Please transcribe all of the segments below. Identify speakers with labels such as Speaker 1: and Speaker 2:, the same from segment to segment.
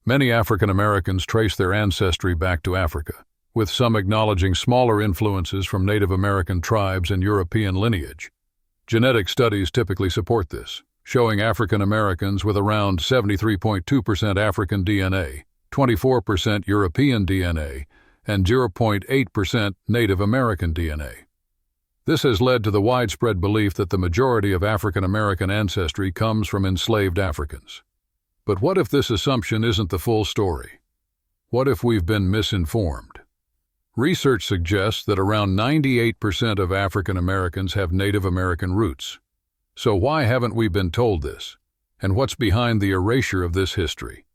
Speaker 1: Many African Americans trace their ancestry back to Africa, with some acknowledging smaller influences from Native American tribes and European lineage. Genetic studies typically support this, showing African Americans with around 73.2% African DNA, 24% European DNA, and 0.8% Native American DNA. This has led to the widespread belief that the majority of African American ancestry comes from enslaved Africans. But what if this assumption isn't the full story? What if we've been misinformed? Research suggests that around 98% of African Americans have Native American roots. So why haven't we been told this? And what's behind the erasure of this history?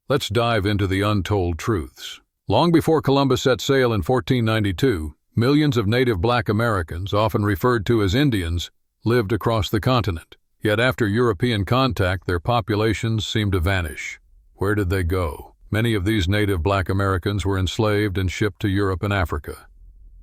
Speaker 1: Let's dive into the untold truths. Long before Columbus set sail in 1492, millions of native black Americans, often referred to as Indians, lived across the continent. Yet after European contact, their populations seemed to vanish. Where did they go? Many of these native black Americans were enslaved and shipped to Europe and Africa.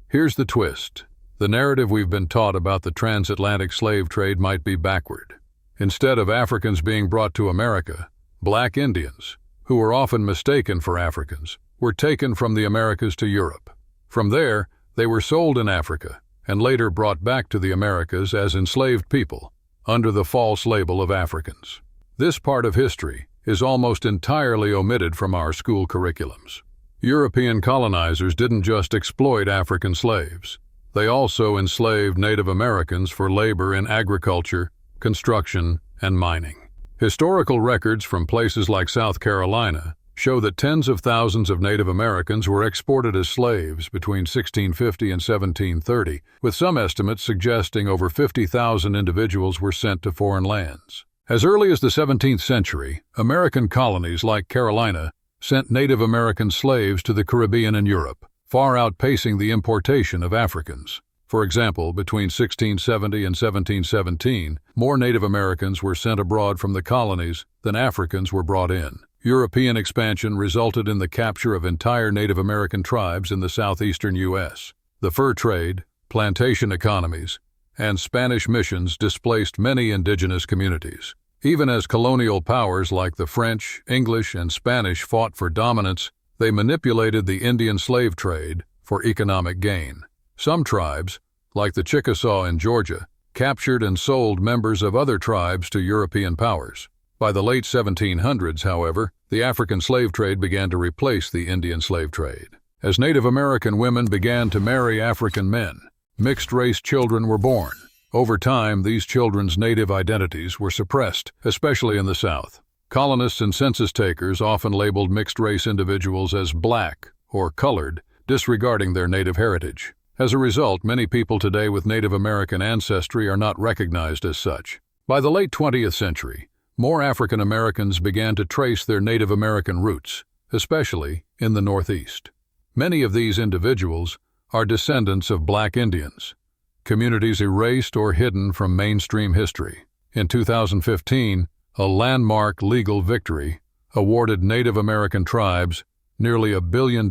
Speaker 1: Here's the twist. The narrative we've been taught about the transatlantic slave trade might be backward. Instead of Africans being brought to America, black Indians, who were often mistaken for Africans, were taken from the Americas to Europe. From there, they were sold in Africa and later brought back to the Americas as enslaved people, under the false label of Africans. This part of history is almost entirely omitted from our school curriculums. European colonizers didn't just exploit African slaves. They also enslaved Native Americans for labor in agriculture, construction, and mining. Historical records from places like South Carolina show that tens of thousands of Native Americans were exported as slaves between 1650 and 1730, with some estimates suggesting over 50,000 individuals were sent to foreign lands. As early as the 17th century, American colonies like Carolina sent Native American slaves to the Caribbean and Europe, far outpacing the importation of Africans. For example, between 1670 and 1717, more Native Americans were sent abroad from the colonies than Africans were brought in. European expansion resulted in the capture of entire Native American tribes in the southeastern U.S. The fur trade, plantation economies, and Spanish missions displaced many indigenous communities. Even as colonial powers like the French, English, and Spanish fought for dominance, they manipulated the Indian slave trade for economic gain. Some tribes, like the Chickasaw in Georgia, captured and sold members of other tribes to European powers. By the late 1700s, however, the African slave trade began to replace the Indian slave trade. As Native American women began to marry African men, mixed-race children were born. Over time, these children's native identities were suppressed, especially in the South. Colonists and census takers often labeled mixed-race individuals as black or colored, disregarding their native heritage. As a result, many people today with Native American ancestry are not recognized as such. By the late 20th century, more African Americans began to trace their Native American roots, especially in the Northeast. Many of these individuals are descendants of black Indians, communities erased or hidden from mainstream history. In 2015, a landmark legal victory awarded Native American tribes nearly $1 billion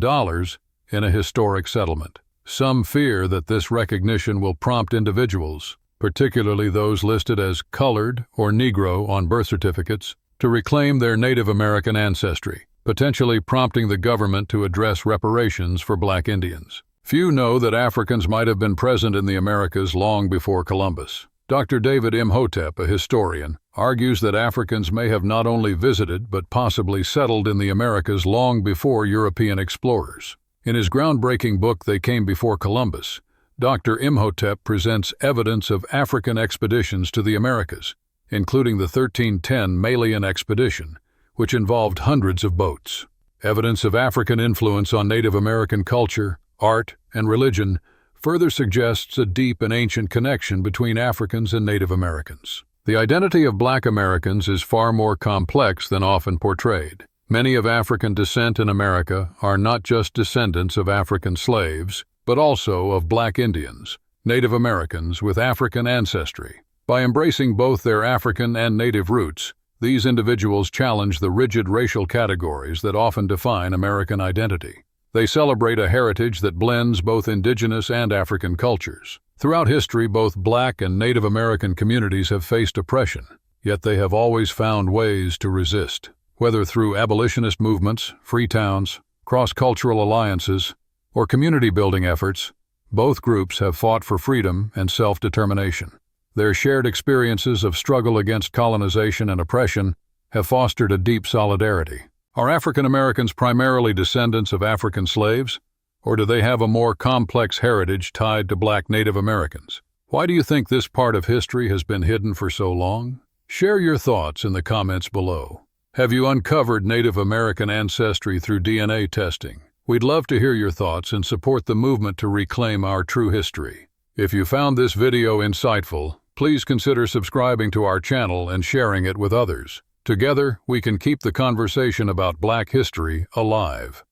Speaker 1: in a historic settlement. Some fear that this recognition will prompt individuals, particularly those listed as colored or Negro on birth certificates, to reclaim their Native American ancestry, potentially prompting the government to address reparations for black Indians. Few know that Africans might have been present in the Americas long before Columbus. Dr. David Imhotep, a historian, argues that Africans may have not only visited but possibly settled in the Americas long before European explorers. In his groundbreaking book, They Came Before Columbus, Dr. Imhotep presents evidence of African expeditions to the Americas, including the 1310 Malian expedition, which involved hundreds of boats. Evidence of African influence on Native American culture, art, and religion further suggests a deep and ancient connection between Africans and Native Americans. The identity of black Americans is far more complex than often portrayed. Many of African descent in America are not just descendants of African slaves, but also of black Indians, Native Americans with African ancestry. By embracing both their African and Native roots, these individuals challenge the rigid racial categories that often define American identity. They celebrate a heritage that blends both indigenous and African cultures. Throughout history, both black and Native American communities have faced oppression, yet they have always found ways to resist. Whether through abolitionist movements, free towns, cross-cultural alliances, or community-building efforts, both groups have fought for freedom and self-determination. Their shared experiences of struggle against colonization and oppression have fostered a deep solidarity. Are African Americans primarily descendants of African slaves, or do they have a more complex heritage tied to Black Native Americans? Why do you think this part of history has been hidden for so long? Share your thoughts in the comments below. Have you uncovered Native American ancestry through DNA testing? We'd love to hear your thoughts and support the movement to reclaim our true history. If you found this video insightful, please consider subscribing to our channel and sharing it with others. Together, we can keep the conversation about Black history alive.